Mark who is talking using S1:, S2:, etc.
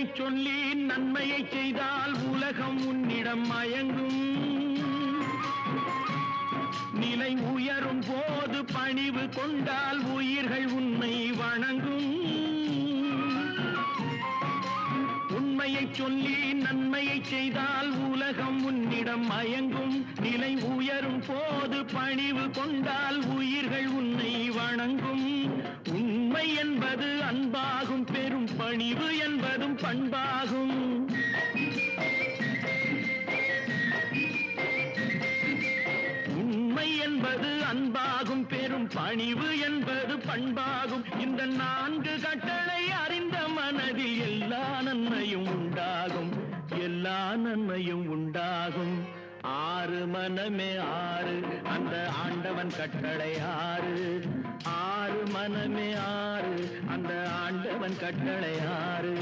S1: உண்மையை சொல்லி நன்மையை செய்தால் உலகம் உன்னிடம் மயங்கும். நிலை உயரும் போது பணிவு கொண்டால் உயிர்கள் உன்னை வணங்கும். உண்மையை சொல்லி நன்மையை செய்தால் உலகம் உன்னிடம் மயங்கும். நிலை உயரும் போது பணிவு கொண்டால் உயிர்கள் உன்னை வணங்கும். உண்மை என்பது அன்பாகும், பெரும் பணிவு என்பதும் பண்பாகும். உண்மை என்பது அன்பாகும், பெரும் பணிவு என்பது பண்பாகும். இந்த 4 கட்டளை அறிந்த மனதில் எல்லா நன்மையும் உண்டாகும், எல்லா நன்மையும் உண்டாகும். 6 மனமே 6, அந்த ஆண்டவன் கட்டளை 6. 6 மனமே 6, அந்த ஆண்டவன் கட்டளை 6.